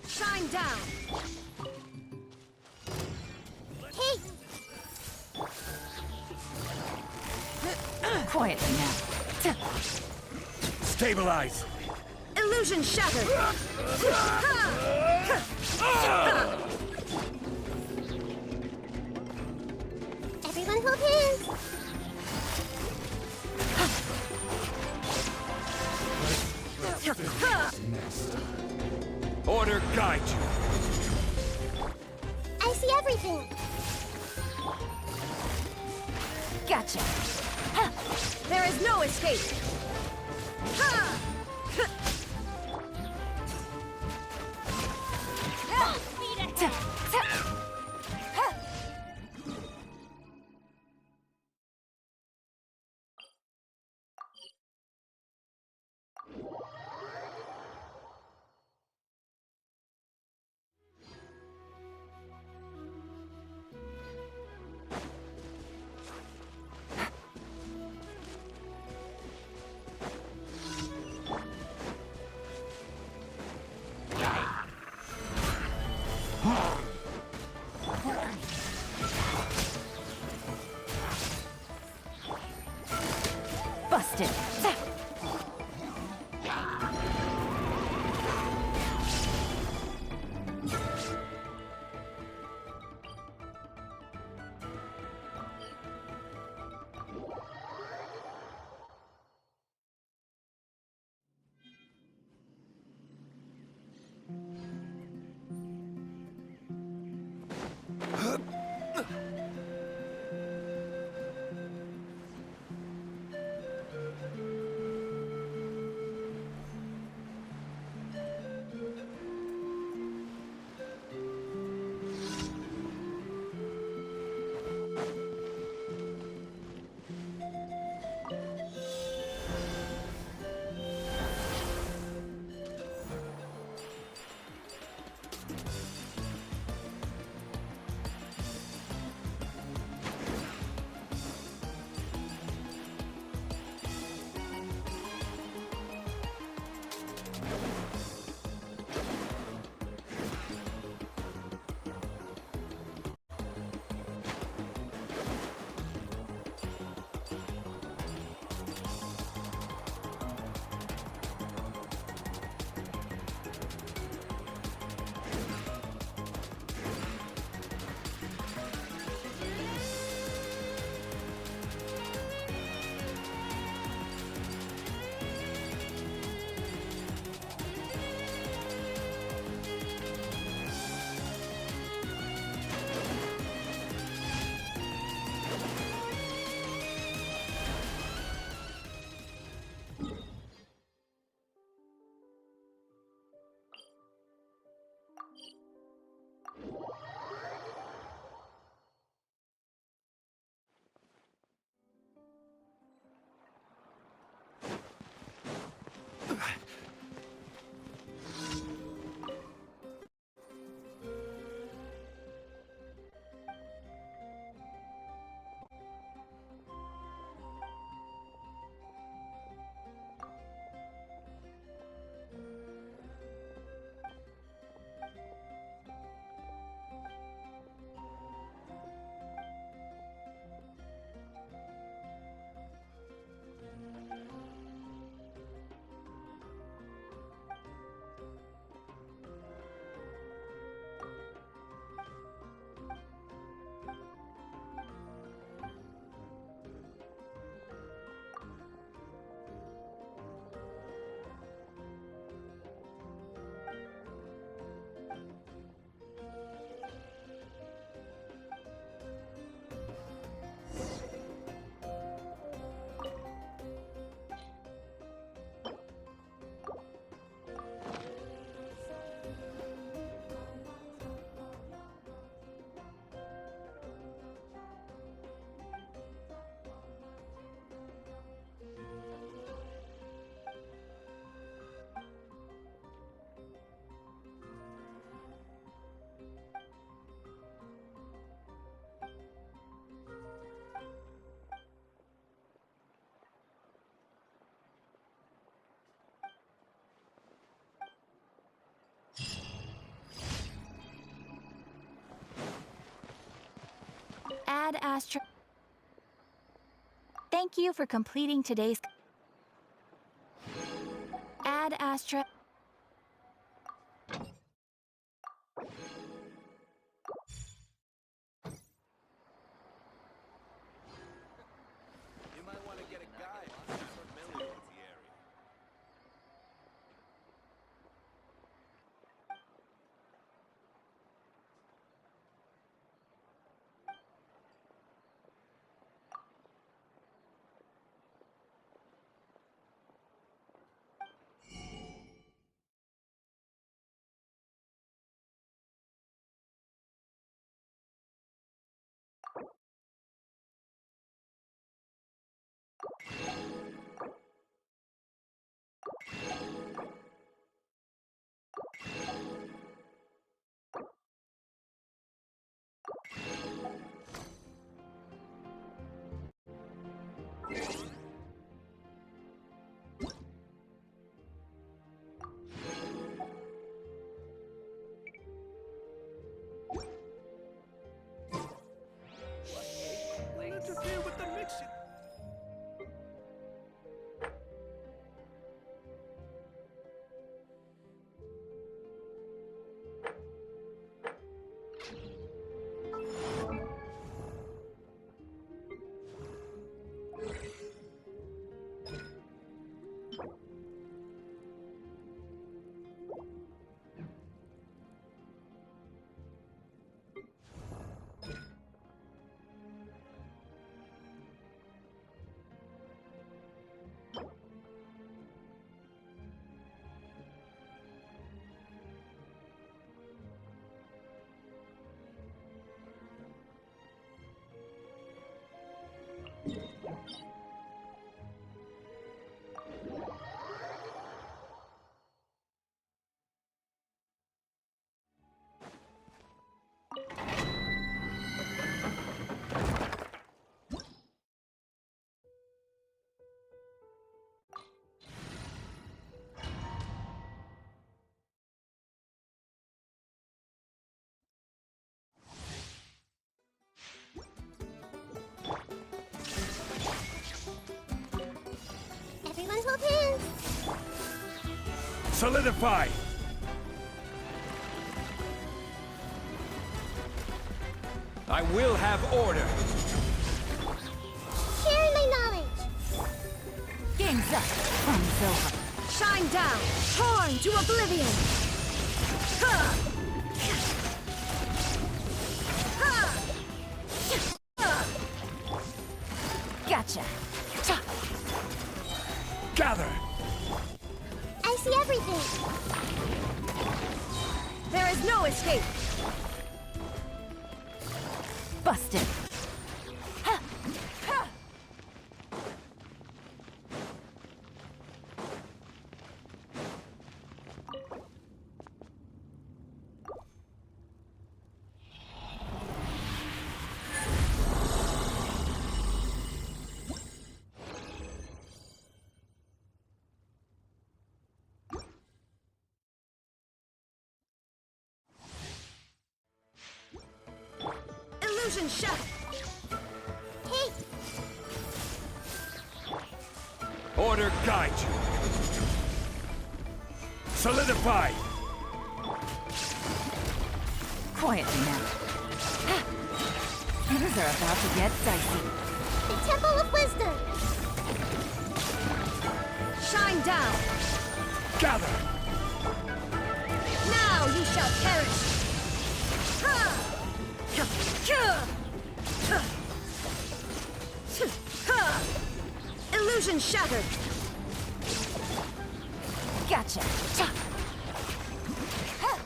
Shine down! Hey! Quietly now. Stabilize! Illusion shattered! Everyone hold hands! Order guide you! I see everything! Gotcha. There is no escape! Add Astra. Thank you for completing today's. Add Astra. You might want to get a guide who's familiar with the area. Interfere with the mixing. Everyone hold hands. Solidify! I will have order! Share my knowledge. Game's up. Fun's over. Shine down! Torn to oblivion! Ha! Ha! Ha! Gotcha. Cha. Gather! I see everything. There is no escape! Busted. Ha. Ha. Illusion shattered! Hey, Order guide you! Solidify! Quietly now. Ha. Things are about to get dicey. the Temple of Wisdom. Shine down! Gather! Now you shall perish! Ha! Ha! Illusion shattered! Gotcha. Cha. Ha.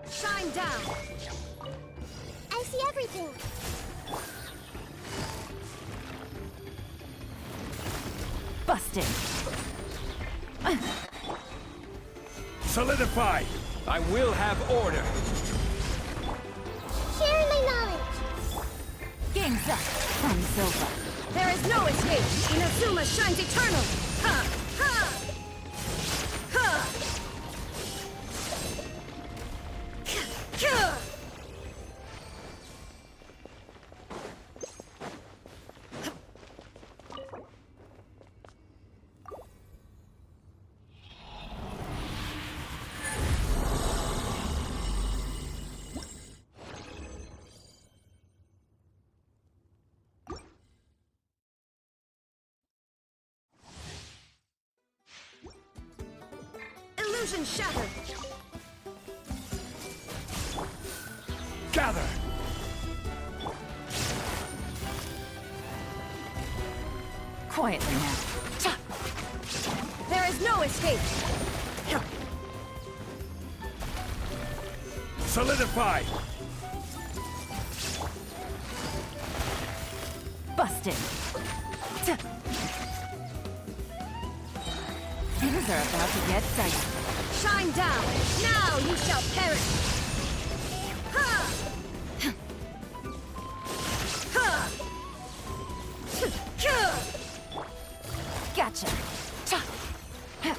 Shine down! I see everything. Busted. Solidify! I will have order! Sharing my knowledge. Game's up. Thumbs over. There is no escape! Inazuma shines eternal! Ha! Ha! Ha! Kyah! Illusion shattered! Gather! Quietly now. Cha! There is no escape! Solidify! Busted. Ta! Things are about to get dicey. Shine down! Now you shall perish! Ha! Ha! Kyah! Gotcha. Cha! Ha!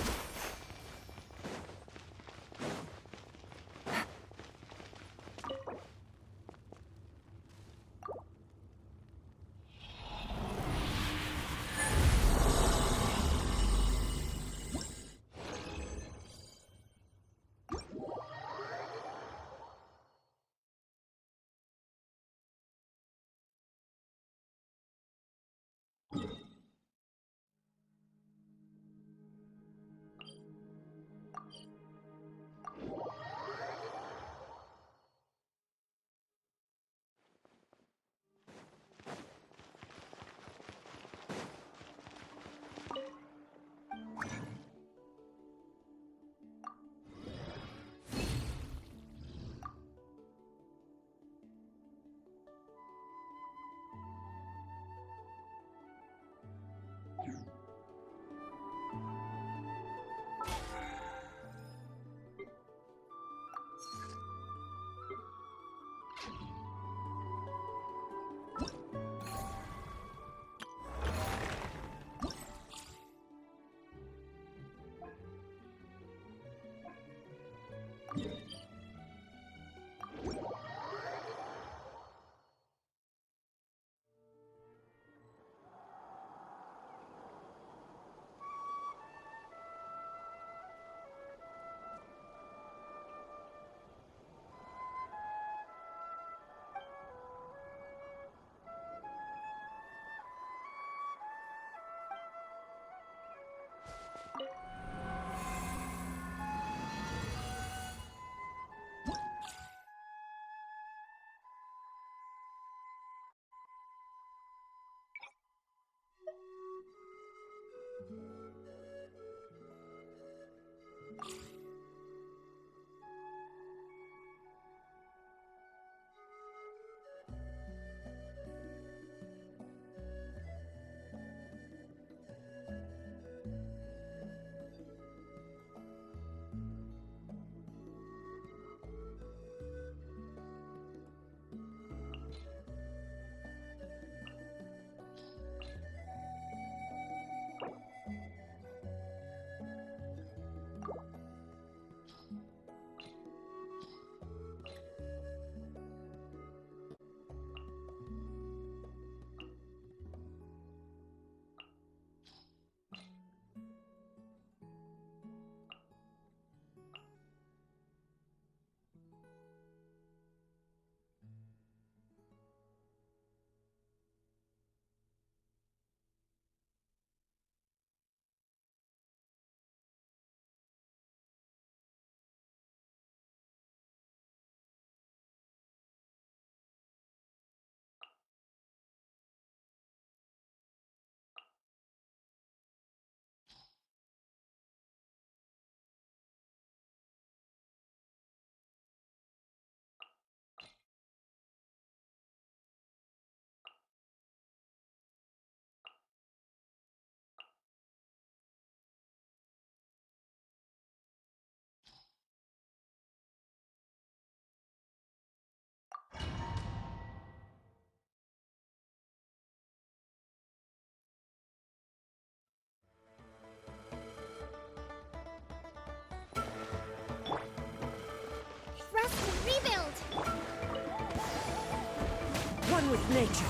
with nature.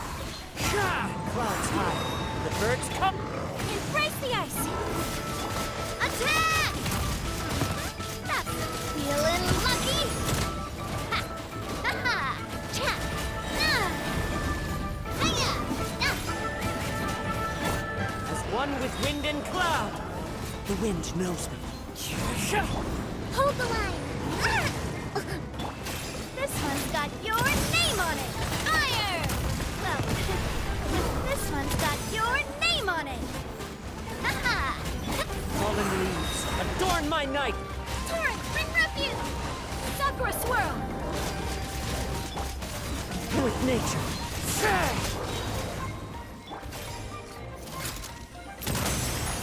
Clouds high. The birds come. Embrace the ice! Attack! That's feeling lucky! Ha! Ha ha! Cha! Ah! Hiya! Ah! As one with wind and cloud. The wind knows me. Hold the line. Ah! This one's got your name on it! Fire! Well, this one's got your name on it! Ha ha! Fallen leaves, adorn my night. Torrent, bring refuge! Sakura swirl! With nature.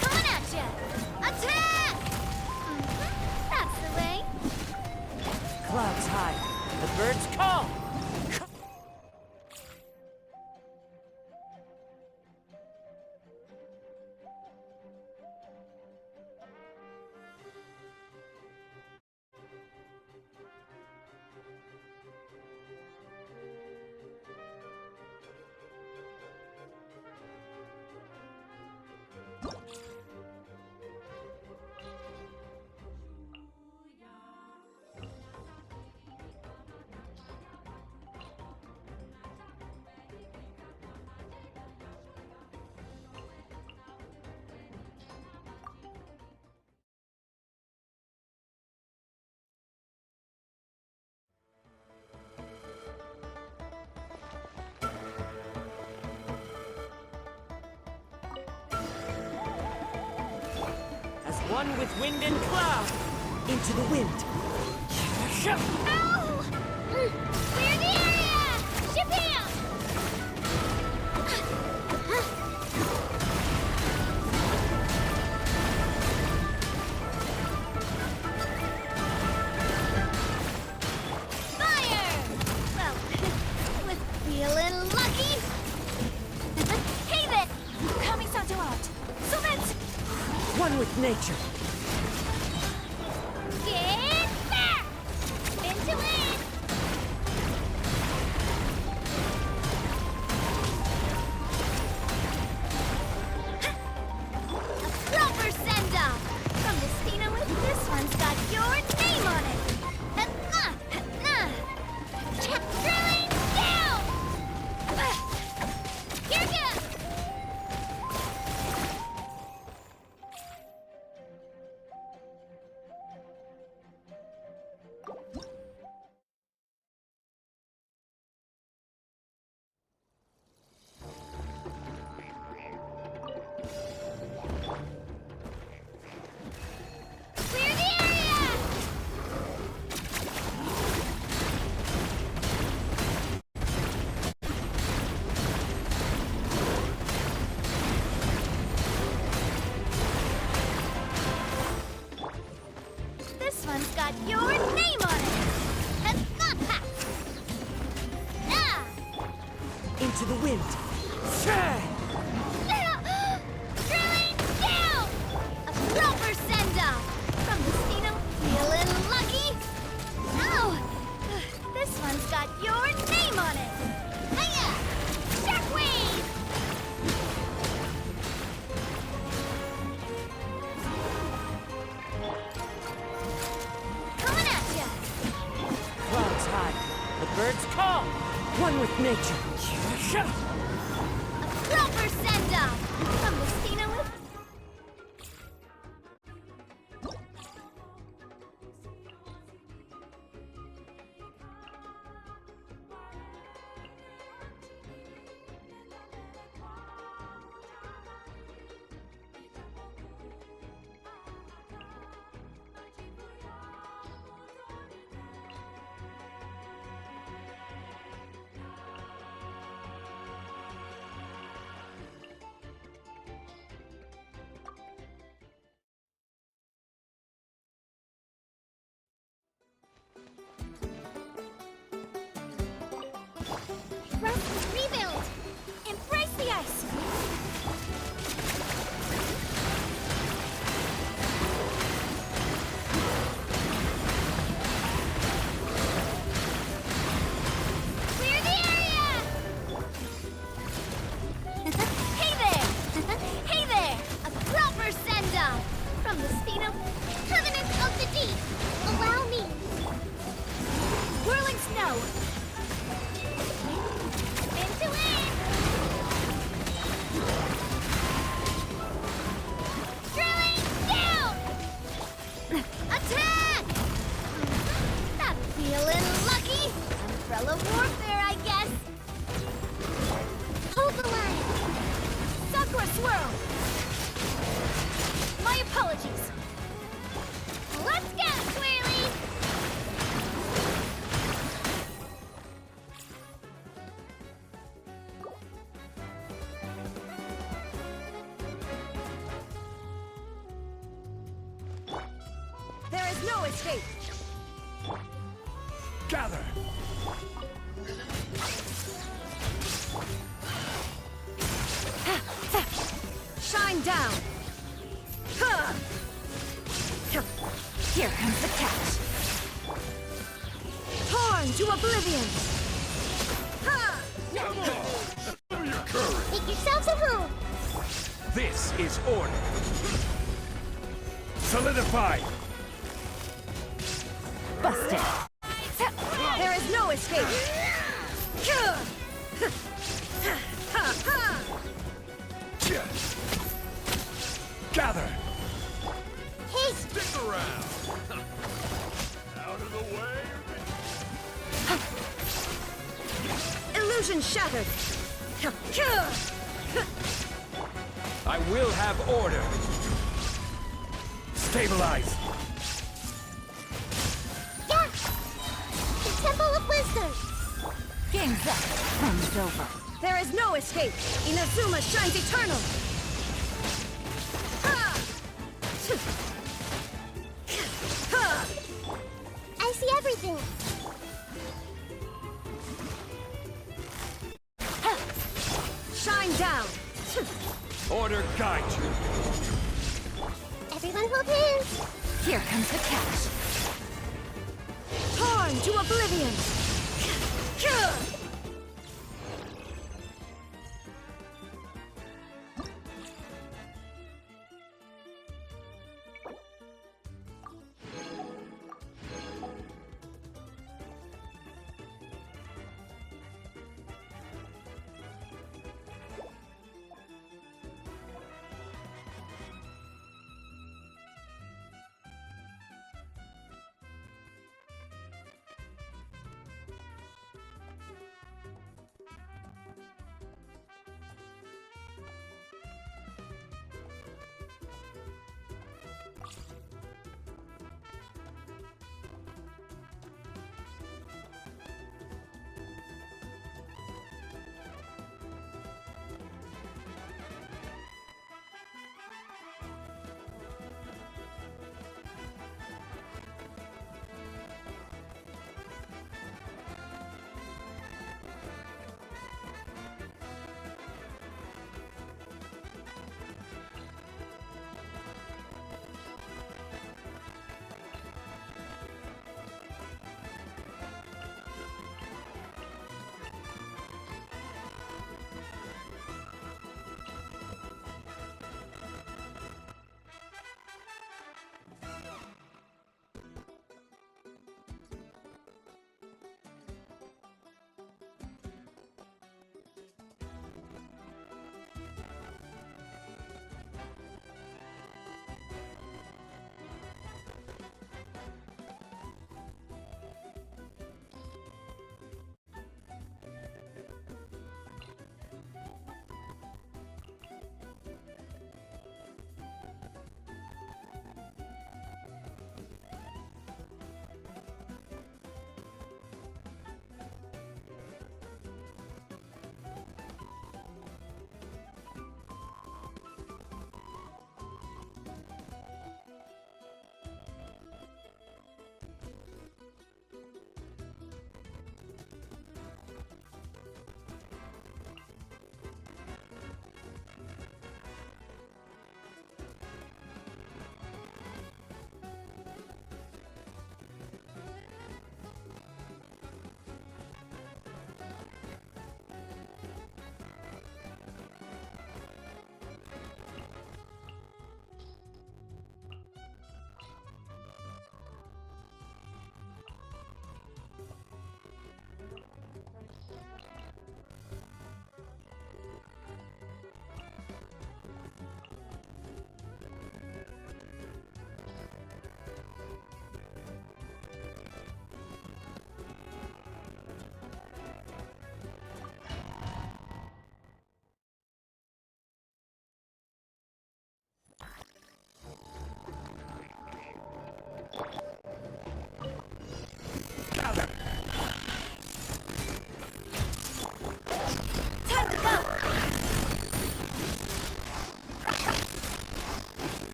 Coming at ya! Attack! That's the way. Clouds high. The birds call. As one with wind and cloud. Into the wind. Ow! Clear the area! Ship him! Fire! Well, with feeling lucky. Hey there! Coming out. So that's One with nature. get back! Into it! A proper send-off! From the Stina with this one's got your name on it! Drilling down! Here goes! Clear the area! This one's got your name on it! Into the wind. Drilling down! A proper send-off! From the Stina feeling lucky? Oh! This one's got your name on it! Hiya! Shockwave! Coming at ya! Clouds high. The birds call. One with nature. A proper send-off! From the Stina with Umbrella warfare, I guess. Hold the line. Sakura swirl. My apologies. Let's go, Swirly! There is no escape. Gather! Shine down. Huh. Here comes the catch. Torn to oblivion. Ha! Show your courage! Make yourselves at home. This is order! Solidified! Busted. There is no escape. Gather! Hey, Stick around. Out of the way. Illusion shattered. I will have order! Stabilize! yeah. The Temple of Wisdom. Game's up. Fun is over. There is no escape. Inazuma shines eternal. I see everything. Shine down. Order guide you! Everyone hold hands. Here comes the catch. Torn to oblivion.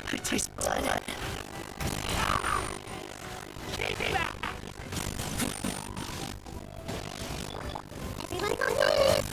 I taste blood. Everyone go ahead.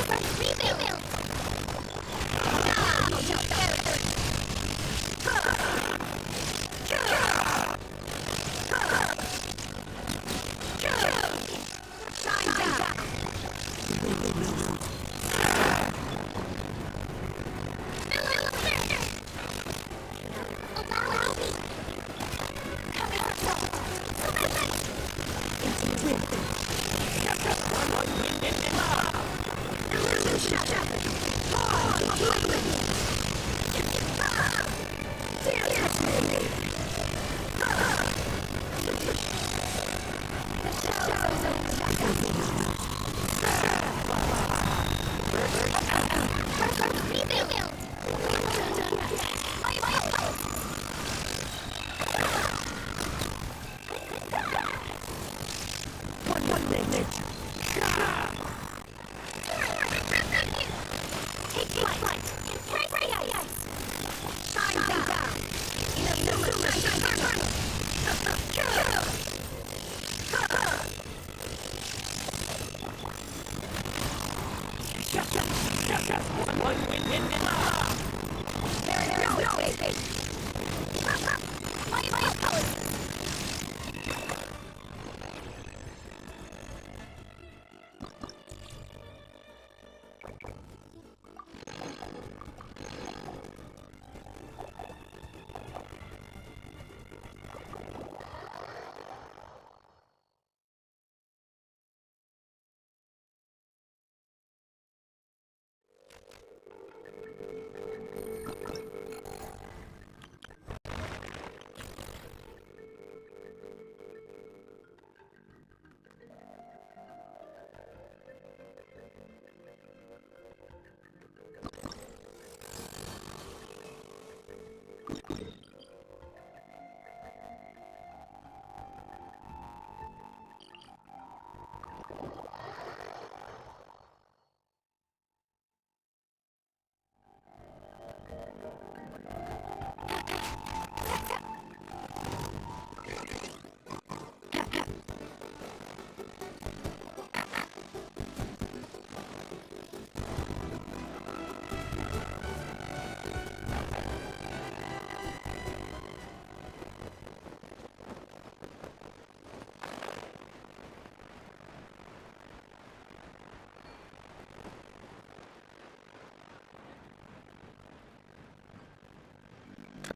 I see everything. The Temple of Wisdom. Everyone go ahead.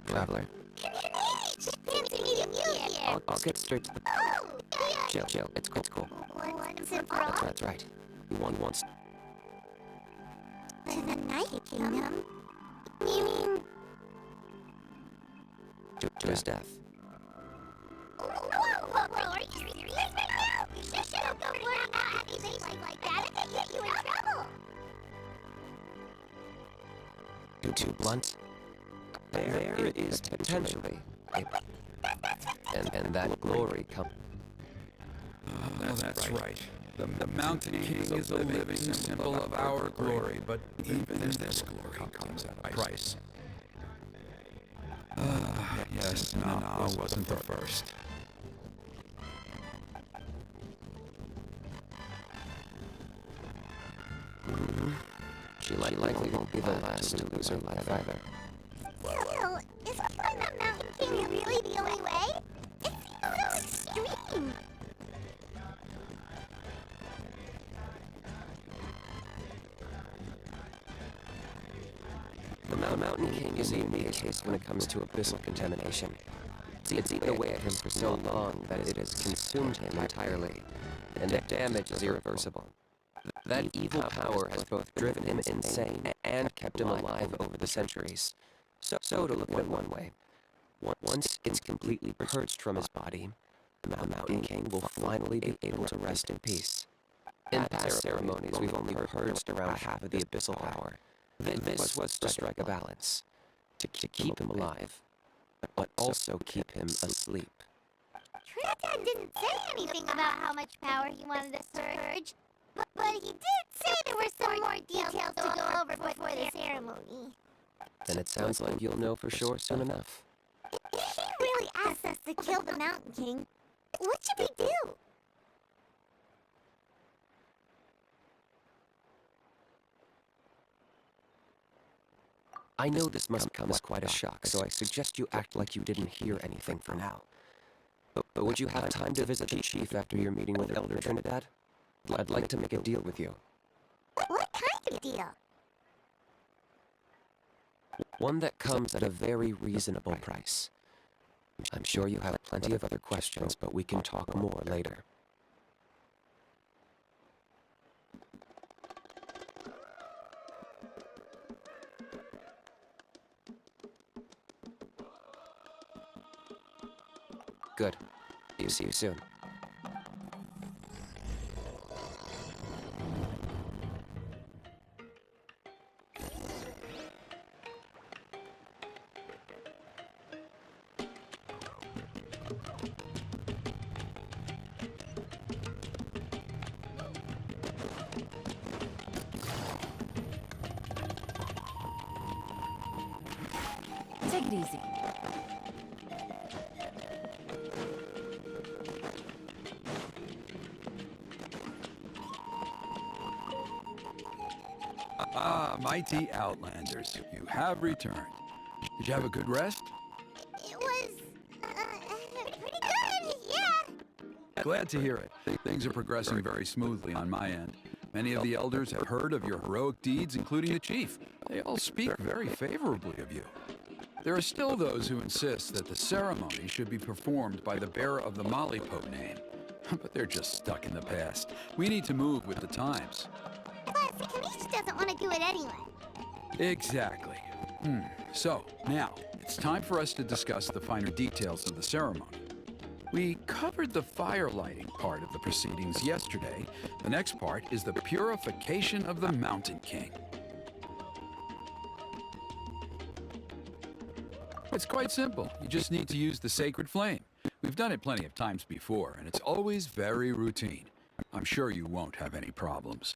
Traveler. I'll get straight to the... Chill. It's cool. That's right. One wants To the Night Kingdom? You mean... to his death. Too blunt? There is potentially and that glory come. That's right. The Mountain King is a living symbol of our glory, but even this glory comes at a price. Yes, Nana wasn't the first. she likely won't be the last to lose her life either. Still, is killing that Mountain King really the only way? It seems so extreme. The Mountain King is a unique case when it comes to abyssal contamination. It's eaten away at him for so long that it has consumed him entirely, and the damage is irreversible. That evil power has both driven him insane and kept him alive over the centuries. So to look at it one way, once it's completely purged from his body, the Mountain King will finally be able to rest in peace. In past ceremonies, we've only purged around half of the abyssal power. This was to strike a balance, to keep him alive, but also keep him asleep. Trinidad didn't say anything about how much power he wanted to purge, but he did say there were some more details to go over before the ceremony. Then it sounds like you'll know for sure soon enough. If he really asks us to kill the Mountain King, what should we do? I know this must come as quite a shock, so I suggest you act like you didn't hear anything for now. But would you have time to visit the chief after your meeting with Elder Trinidad? I'd like to make a deal with you. What kind of deal? One that comes at a very reasonable price. I'm sure you have plenty of other questions, but we can talk more later. Good. See you soon. Take it easy. Ah, mighty Outlanders, you have returned. Did you have a good rest? It was, pretty good, yeah. Glad to hear it. Things are progressing very smoothly on my end. Many of the elders have heard of your heroic deeds, including the chief. They all speak very favorably of you. There are still those who insist that the ceremony should be performed by the bearer of the Mollypope name. But they're just stuck in the past. We need to move with the times. Plus, Kanish doesn't want to do it anyway. Exactly. So, now, it's time for us to discuss the finer details of the ceremony. We covered the fire lighting part of the proceedings yesterday. The next part is the purification of the Mountain King. It's quite simple. You just need to use the sacred flame. We've done it plenty of times before, and it's always very routine. I'm sure you won't have any problems.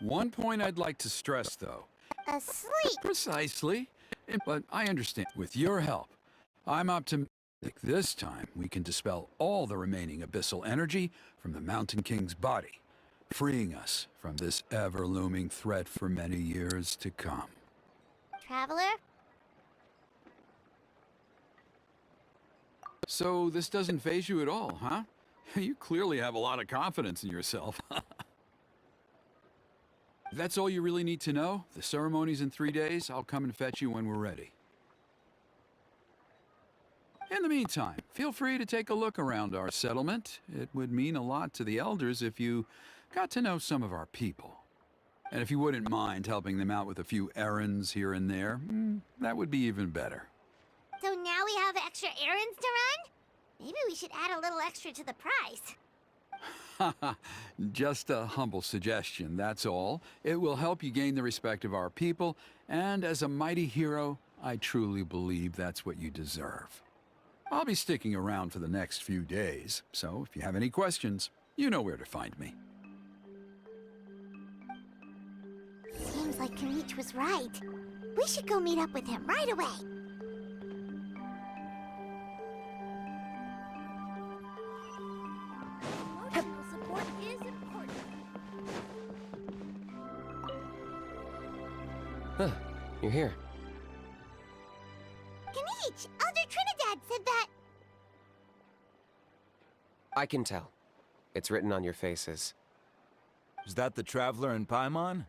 One point I'd like to stress, though. Asleep. Precisely. But I understand. With your help, I'm optimistic this time we can dispel all the remaining abyssal energy from the Mountain King's body, freeing us from this ever-looming threat for many years to come. Traveler? So this doesn't faze you at all, huh? You clearly have a lot of confidence in yourself. That's all you really need to know. The ceremony's in 3 days. I'll come and fetch you when we're ready. In the meantime, feel free to take a look around our settlement. It would mean a lot to the elders if you got to know some of our people. And if you wouldn't mind helping them out with a few errands here and there, that would be even better. So now we have extra errands to run? Maybe we should add a little extra to the price. Just a humble suggestion, that's all. It will help you gain the respect of our people, and as a mighty hero, I truly believe that's what you deserve. I'll be sticking around for the next few days, so if you have any questions, you know where to find me. Seems like Kanish was right. We should go meet up with him right away. Emotional support is important. Huh, you're here. Ganesh, Elder Trinidad said that... I can tell. It's written on your faces. Is that the Traveler in Paimon?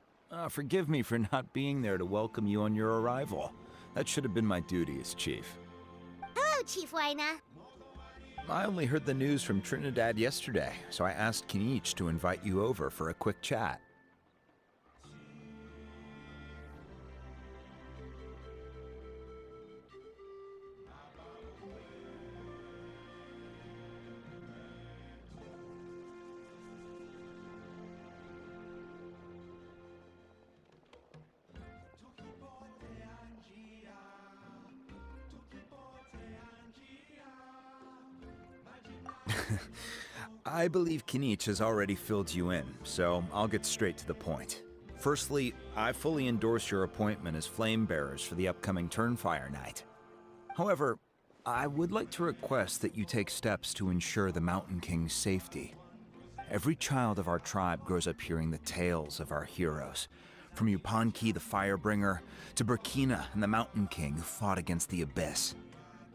Forgive me for not being there to welcome you on your arrival. That should have been my duty as chief. Hello, Chief Waina. I only heard the news from Trinidad yesterday, so I asked Kinich to invite you over for a quick chat. I believe Kinich has already filled you in, so I'll get straight to the point. Firstly, I fully endorse your appointment as flame bearers for the upcoming Turnfire Night. However, I would like to request that you take steps to ensure the Mountain King's safety. Every child of our tribe grows up hearing the tales of our heroes, from Yupanqui the Firebringer to Burkina and the Mountain King who fought against the Abyss.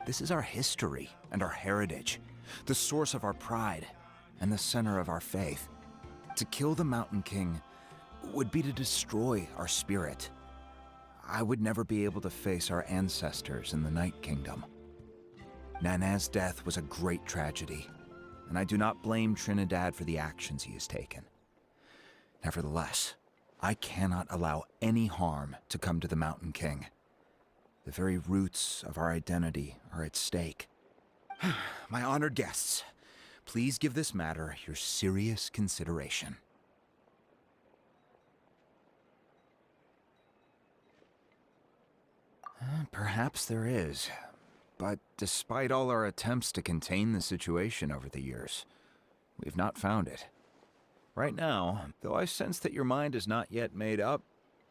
This is our history and our heritage, the source of our pride and the center of our faith. To kill the Mountain King would be to destroy our spirit. I would never be able to face our ancestors in the Night Kingdom. Nana's death was a great tragedy, and I do not blame Trinidad for the actions he has taken. Nevertheless, I cannot allow any harm to come to the Mountain King. The very roots of our identity are at stake. My honored guests, please give this matter your serious consideration. Perhaps there is, but despite all our attempts to contain the situation over the years, we've not found it. Right now, though I sense that your mind is not yet made up,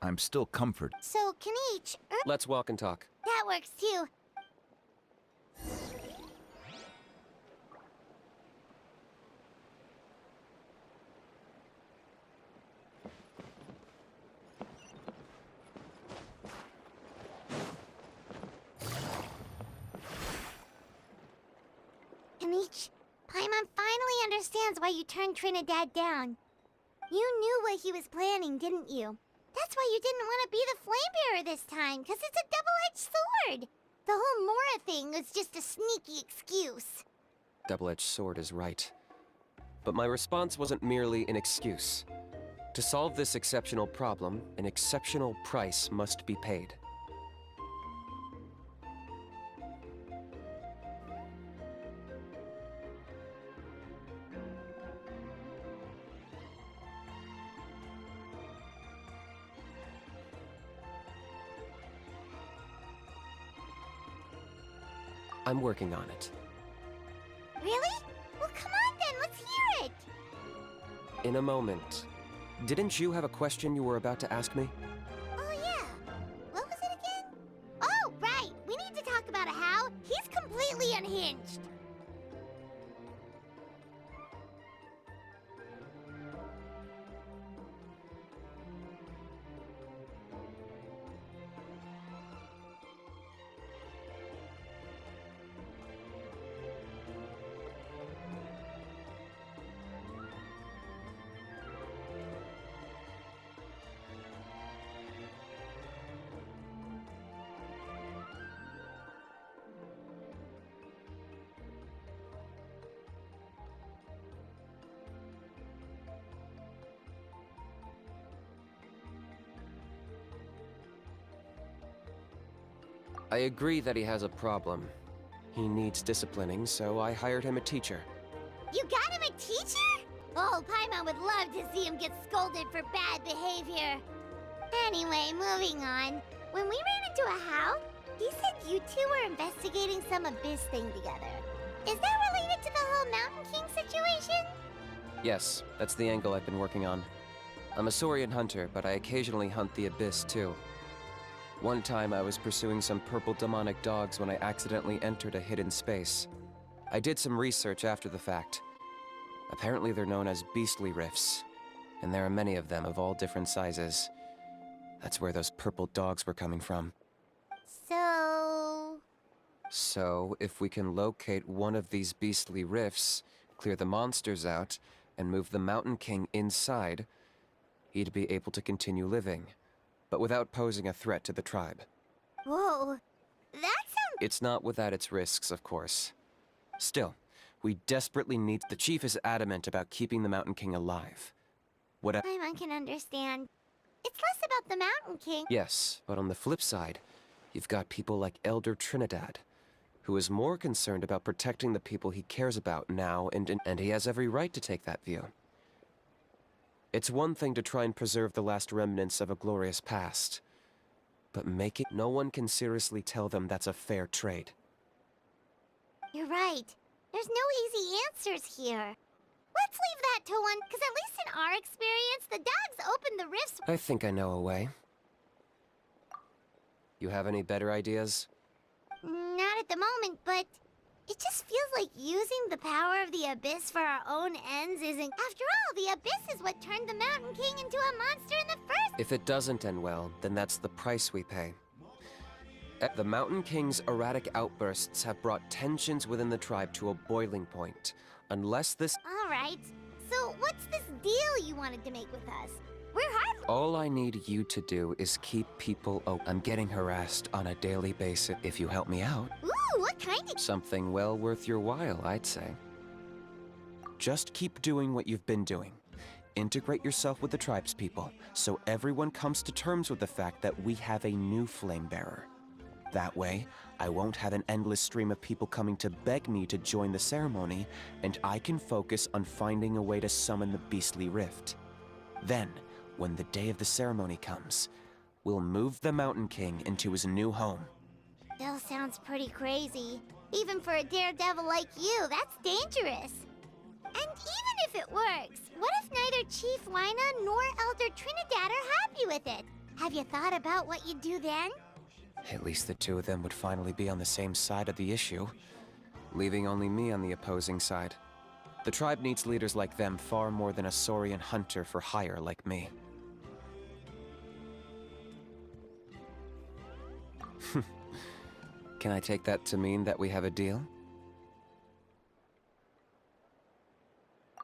I'm still comforted. So, Ganesh, Let's walk and talk. that works too. Ganesh, Paimon finally understands why you turned Trinidad down. You knew what he was planning, didn't you? That's why you didn't want to be the flame bearer this time, because it's a double-edged sword. The whole Mora thing was just a sneaky excuse. Double-edged sword is right. But my response wasn't merely an excuse. To solve this exceptional problem, an exceptional price must be paid. I'm working on it. Really? Well, come on then, let's hear it! In a moment. Didn't you have a question you were about to ask me? Oh yeah. What was it again? Oh, right! We need to talk about how he's completely unhinged. I agree that he has a problem. He needs disciplining, so I hired him a teacher. You got him a teacher? Oh, Paimon would love to see him get scolded for bad behavior. Anyway, moving on. When we ran into a how, he said you two were investigating some Abyss thing together. Is that related to the whole Mountain King situation? Yes, that's the angle I've been working on. I'm a Saurian hunter, but I occasionally hunt the Abyss too. One time I was pursuing some purple demonic dogs when I accidentally entered a hidden space. I did some research after the fact. Apparently they're known as beastly rifts, and there are many of them of all different sizes. That's where those purple dogs were coming from. So... So, if we can locate one of these beastly rifts, clear the monsters out, and move the Mountain King inside, he'd be able to continue living, but without posing a threat to the tribe. Whoa. That sounds... It's not without its risks, of course. Still, we desperately need... The chief is adamant about keeping the Mountain King alive. Paimon can understand. It's less about the Mountain King. Yes, but on the flip side, you've got people like Elder Trinidad, who is more concerned about protecting the people he cares about now, and he has every right to take that view. It's one thing to try and preserve the last remnants of a glorious past, but no one can seriously tell them that's a fair trade. You're right. There's no easy answers here. Let's leave that to one, because at least in our experience, the dogs opened the rifts. I think I know a way. You have any better ideas? Not at the moment, but it just feels like using the power of the Abyss for our own ends isn't... After all, the Abyss is what turned the Mountain King into a monster in the first... If it doesn't end well, then that's the price we pay. The Mountain King's erratic outbursts have brought tensions within the tribe to a boiling point. Unless this... Alright, so what's this deal you wanted to make with us? We're hardly... All I need you to do is keep people... Oh, I'm getting harassed on a daily basis. If you help me out... Ooh, what kind of... Something well worth your while, I'd say. Just keep doing what you've been doing. Integrate yourself with the tribe's people, so everyone comes to terms with the fact that we have a new flame bearer. That way, I won't have an endless stream of people coming to beg me to join the ceremony, and I can focus on finding a way to summon the beastly rift. Then, when the day of the ceremony comes, we'll move the Mountain King into his new home. Still sounds pretty crazy. Even for a daredevil like you, that's dangerous. And even if it works, what if neither Chief Lina nor Elder Trinidad are happy with it? Have you thought about what you'd do then? At least the two of them would finally be on the same side of the issue, leaving only me on the opposing side. The tribe needs leaders like them far more than a Saurian hunter for hire like me. Can I take that to mean that we have a deal?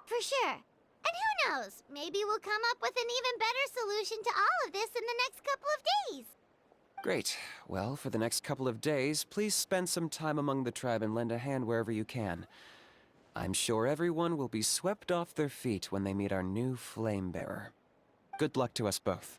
For sure. And who knows, maybe we'll come up with an even better solution to all of this in the next couple of days. Great. Well, for the next couple of days, please spend some time among the tribe and lend a hand wherever you can. I'm sure everyone will be swept off their feet when they meet our new flame bearer. Good luck to us both.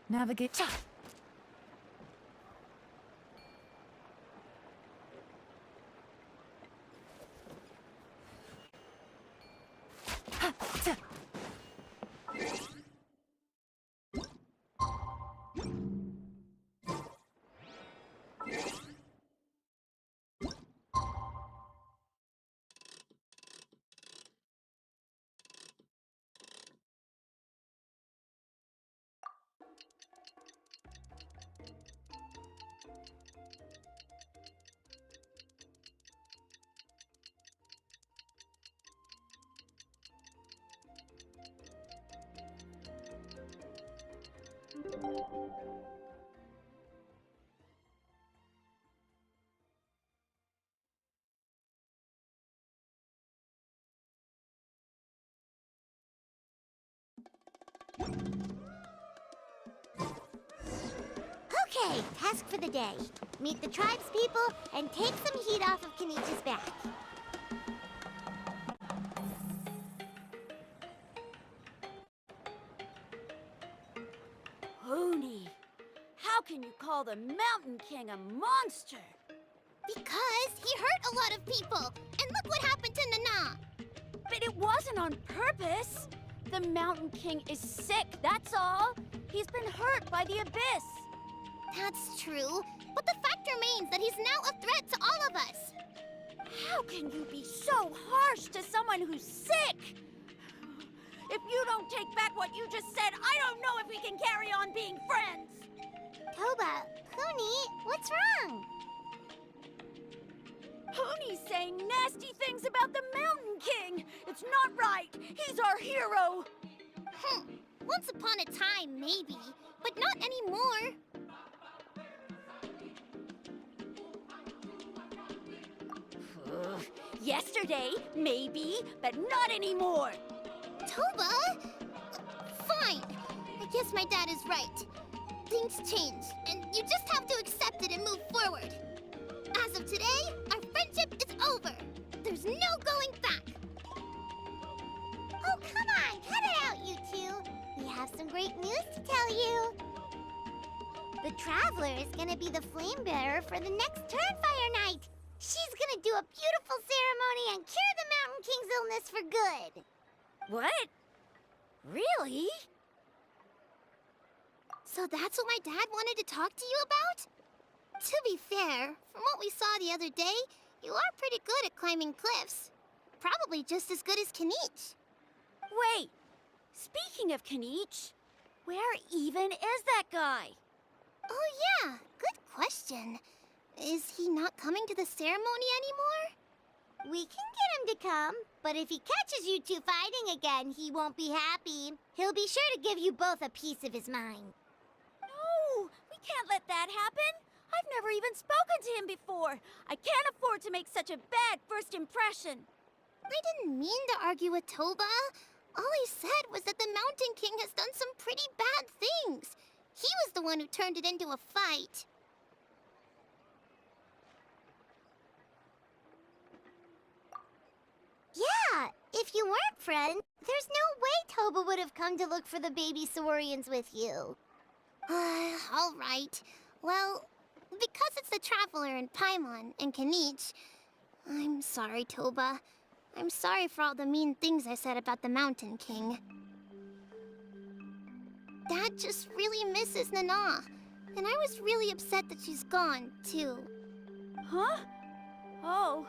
Navigate. Okay, task for the day. Meet the tribe's people and take some heat off of Kenichi's back. Hoonie, how can you call the Mountain King a monster? Because he hurt a lot of people, and look what happened to Nana. But it wasn't on purpose. The Mountain King is sick, that's all. He's been hurt by the Abyss. That's true, but the fact remains that he's now a threat to all of us. How can you be so harsh to someone who's sick? If you don't take back what you just said, I don't know if we can carry on being friends! Toba, Huni, what's wrong? Huni's saying nasty things about the Mountain King! It's not right! He's our hero! Once upon a time, maybe, but not anymore. Yesterday, maybe, but not anymore! Toba? Fine. I guess my dad is right. Things change, and you just have to accept it and move forward. As of today, our friendship is over. There's no going back. Oh, come on, cut it out, you two. We have some great news to tell you. The Traveler is gonna be the flame bearer for the next Turnfire night. She's gonna do a beautiful ceremony and cure the Mountain King's illness for good. What? Really? So that's what my dad wanted to talk to you about? To be fair, from what we saw the other day, you are pretty good at climbing cliffs. Probably just as good as Kanich. Wait! Speaking of Kanich, where even is that guy? Oh yeah, good question. Is he not coming to the ceremony anymore? We can get him to come, but if he catches you two fighting again, he won't be happy. He'll be sure to give you both a piece of his mind. No! We can't let that happen! I've never even spoken to him before! I can't afford to make such a bad first impression! I didn't mean to argue with Toba. All I said was that the Mountain King has done some pretty bad things. He was the one who turned it into a fight. Yeah, if you weren't friends, there's no way Toba would have come to look for the baby Saurians with you. All right. Well, because it's the Traveler and Paimon and Kanich, I'm sorry, Toba. I'm sorry for all the mean things I said about the Mountain King. Dad just really misses Nana, and I was really upset that she's gone, too. Huh? Oh.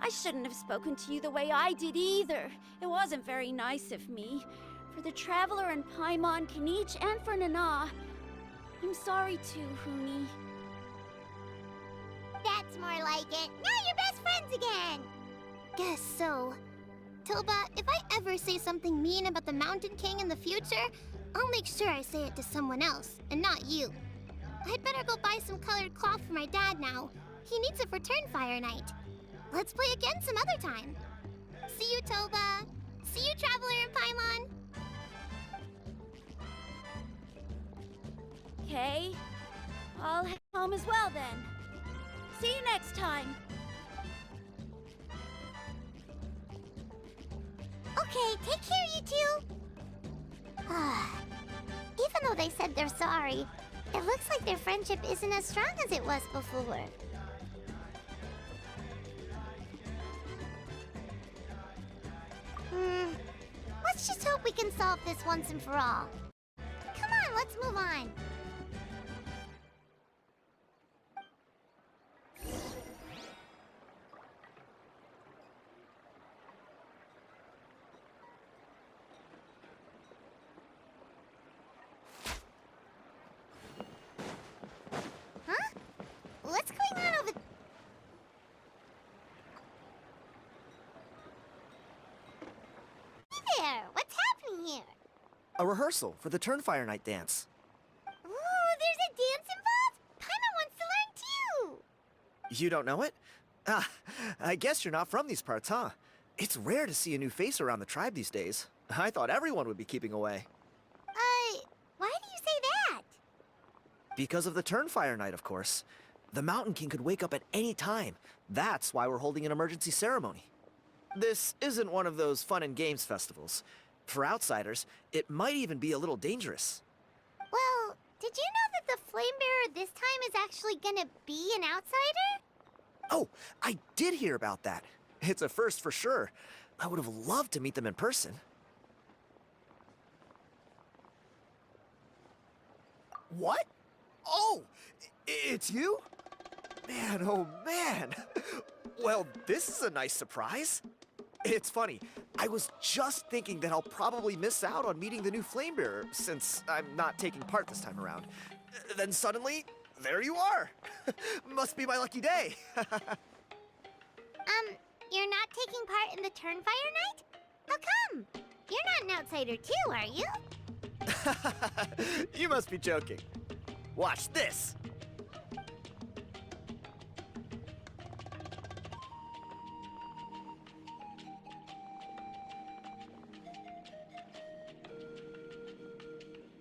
I shouldn't have spoken to you the way I did either. It wasn't very nice of me. For the Traveler and Paimon, Kanich, and for Nana. I'm sorry too, Huni. That's more like it. Now you're best friends again! Guess so. Toba, if I ever say something mean about the Mountain King in the future, I'll make sure I say it to someone else, and not you. I'd better go buy some colored cloth for my dad now. He needs it for Turnfire night. Let's play again some other time. See you, Toba. See you, Traveler and Paimon. Okay. I'll head home as well then. See you next time. Okay, take care, you two. Even though they said they're sorry, it looks like their friendship isn't as strong as it was before. Let's just hope we can solve this once and for all. Come on, let's move on. Huh? What's going on over... Hey there! What's happening here? A rehearsal for the Turnfire Night dance. Ooh, there's a dance involved? Paimon wants to learn too! You don't know it? Ah, I guess you're not from these parts, huh? It's rare to see a new face around the tribe these days. I thought everyone would be keeping away. Why do you say that? Because of the Turnfire Night, of course. The Mountain King could wake up at any time. That's why we're holding an emergency ceremony. This isn't one of those fun and games festivals. For outsiders, it might even be a little dangerous. Well, did you know that the Flame Bearer this time is actually gonna be an outsider? Oh, I did hear about that. It's a first for sure. I would have loved to meet them in person. What? Oh, it's you? Man, oh man. Well, this is a nice surprise. It's funny. I was just thinking that I'll probably miss out on meeting the new Flamebearer since I'm not taking part this time around. Then suddenly, there you are. Must be my lucky day. You're not taking part in the Turnfire Night? How come? You're not an outsider too, are you? You must be joking. Watch this.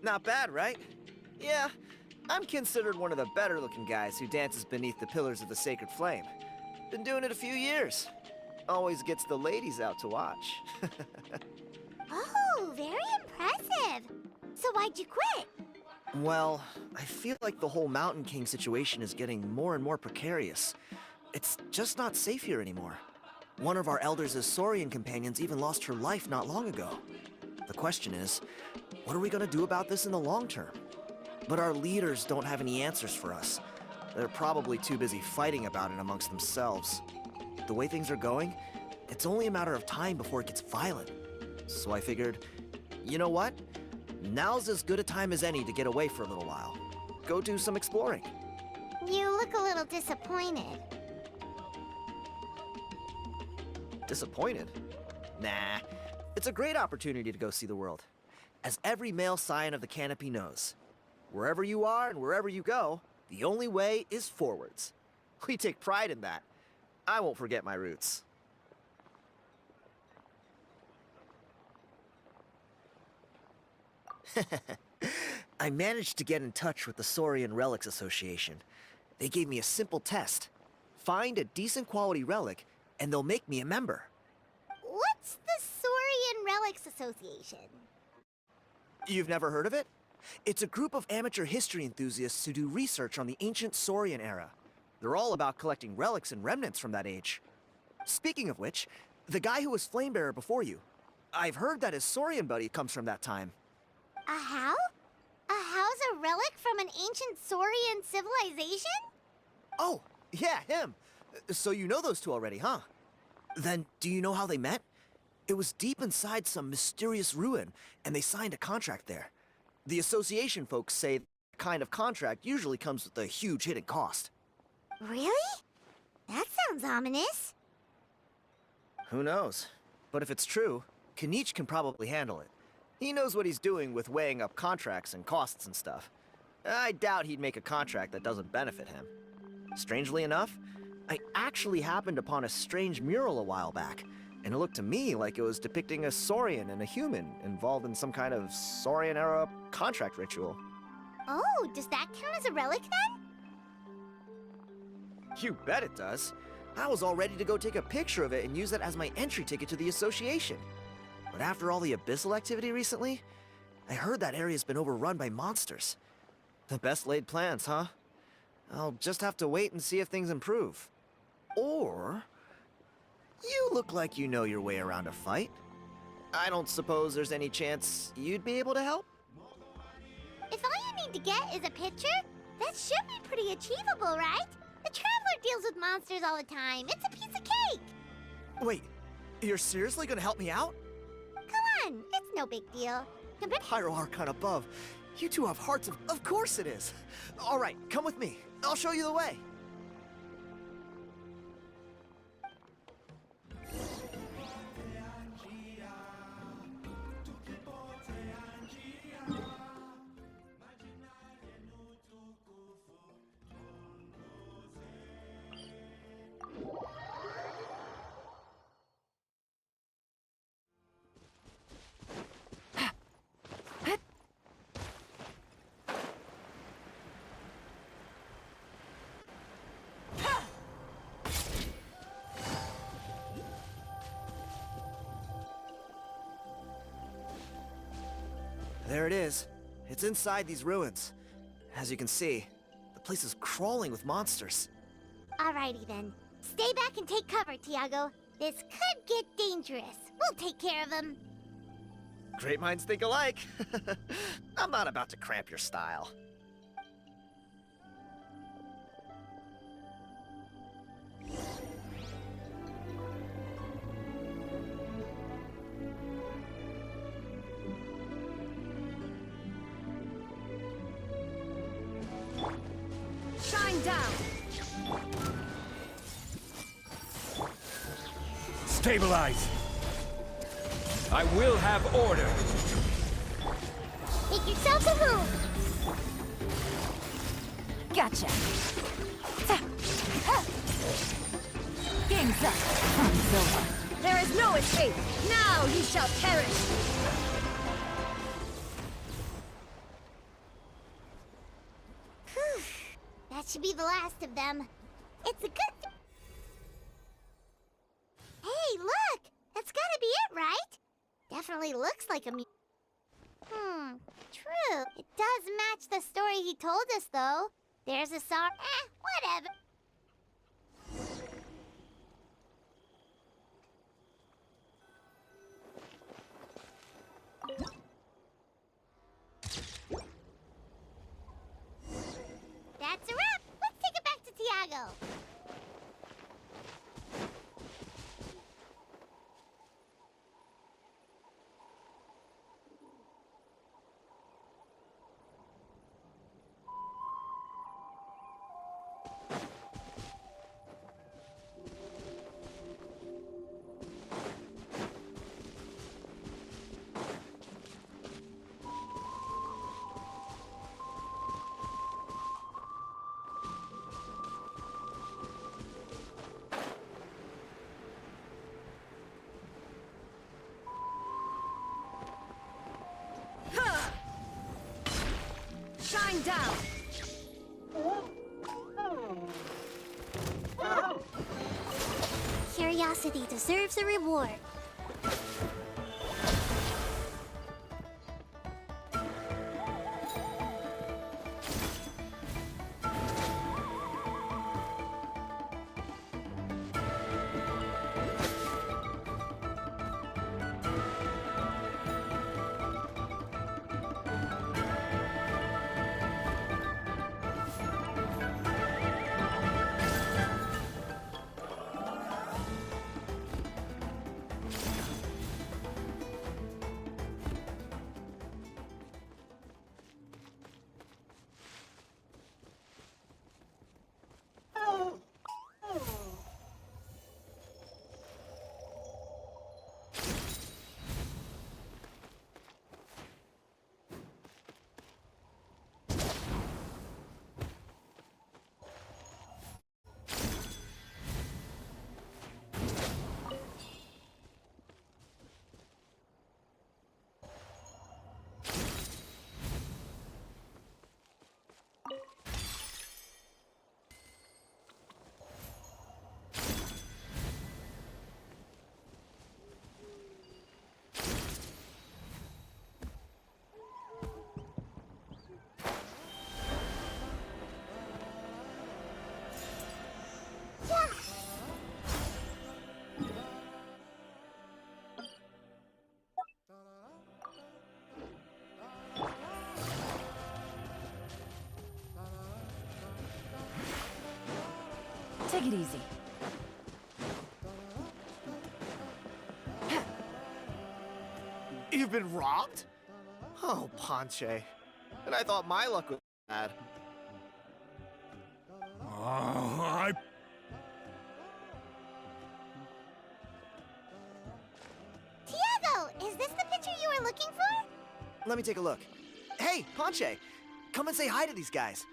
Not bad, right? Yeah, I'm considered one of the better looking guys who dances beneath the pillars of the sacred flame. Been doing it a few years. Always gets the ladies out to watch. Oh, very impressive. So why'd you quit? Well, I feel like the whole Mountain King situation is getting more and more precarious. It's just not safe here anymore. One of our elders' Saurian companions even lost her life not long ago. The question is, what are we gonna do about this in the long term? But our leaders don't have any answers for us. They're probably too busy fighting about it amongst themselves. The way things are going, it's only a matter of time before it gets violent. So I figured, you know what? Now's as good a time as any to get away for a little while. Go do some exploring. You look a little disappointed. Disappointed? Nah. It's a great opportunity to go see the world. As every male scion of the canopy knows, wherever you are and wherever you go, the only way is forwards. We take pride in that. I won't forget my roots. I managed to get in touch with the Saurian Relics Association. They gave me a simple test. Find a decent quality relic, and they'll make me a member. What's the Saurian Relics Association? You've never heard of it? It's a group of amateur history enthusiasts who do research on the ancient Saurian era. They're all about collecting relics and remnants from that age. Speaking of which, the guy who was Flamebearer before you, I've heard that his Saurian buddy comes from that time. A how? A how's a relic from an ancient Saurian civilization? Oh, yeah, him. So you know those two already, huh? Then, do you know how they met? It was deep inside some mysterious ruin, and they signed a contract there. The association folks say that kind of contract usually comes with a huge hidden cost. Really? That sounds ominous. Who knows? But if it's true, Kinich can probably handle it. He knows what he's doing with weighing up contracts and costs and stuff. I doubt he'd make a contract that doesn't benefit him. Strangely enough, I actually happened upon a strange mural a while back, and it looked to me like it was depicting a Saurian and a human involved in some kind of Saurian-era contract ritual. Oh, does that count as a relic then? You bet it does. I was all ready to go take a picture of it and use that as my entry ticket to the association. But after all the abyssal activity recently, I heard that area's been overrun by monsters. The best laid plans, huh? I'll just have to wait and see if things improve. Or... you look like you know your way around a fight. I don't suppose there's any chance you'd be able to help? If all you need to get is a picture, that should be pretty achievable, right? The Traveler deals with monsters all the time. It's a piece of cake. Wait, you're seriously gonna help me out? Come on, it's no big deal. Pyro Archon above. You two have hearts of course it is. All right, come with me. I'll show you the way. There it is. It's inside these ruins. As you can see, the place is crawling with monsters. Alrighty then. Stay back and take cover, Tiago. This could get dangerous. We'll take care of them. Great minds think alike. I'm not about to cramp your style. Stabilize! I will have order! Make yourselves a move! Gotcha. Game's up. Fun's over. There is no escape! Now you shall perish! Whew. That should be the last of them. It's a good... Hey, look! That's gotta be it, right? Definitely looks like a true. It does match the story he told us, though. There's a song... whatever. That's a wrap! Let's take it back to Tiago. Shine down! Curiosity deserves a reward. Take it easy. You've been robbed? Oh, Ponche. And I thought my luck was bad. Tiago, is this the picture you were looking for? Let me take a look. Hey, Ponche! Come and say hi to these guys.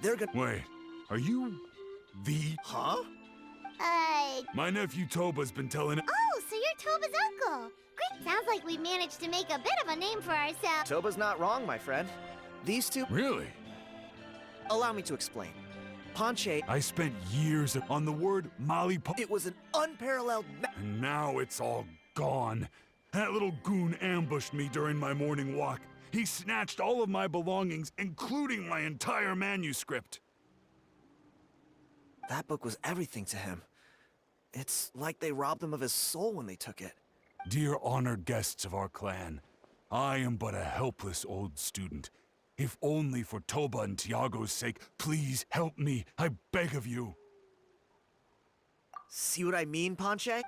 They're gonna... Wait, are you the... Huh? My nephew Toba's been telling... Oh, so you're Toba's uncle. Great. Sounds like we managed to make a bit of a name for ourselves. Toba's not wrong, my friend. These two... Really? Allow me to explain. Ponche... I spent years on the word Malipo... It was an unparalleled... And now it's all gone. That little goon ambushed me during my morning walk. He snatched all of my belongings, including my entire manuscript. That book was everything to him. It's like they robbed him of his soul when they took it. Dear honored guests of our clan, I am but a helpless old student. If only for Toba and Tiago's sake, please help me, I beg of you. See what I mean, Ponche?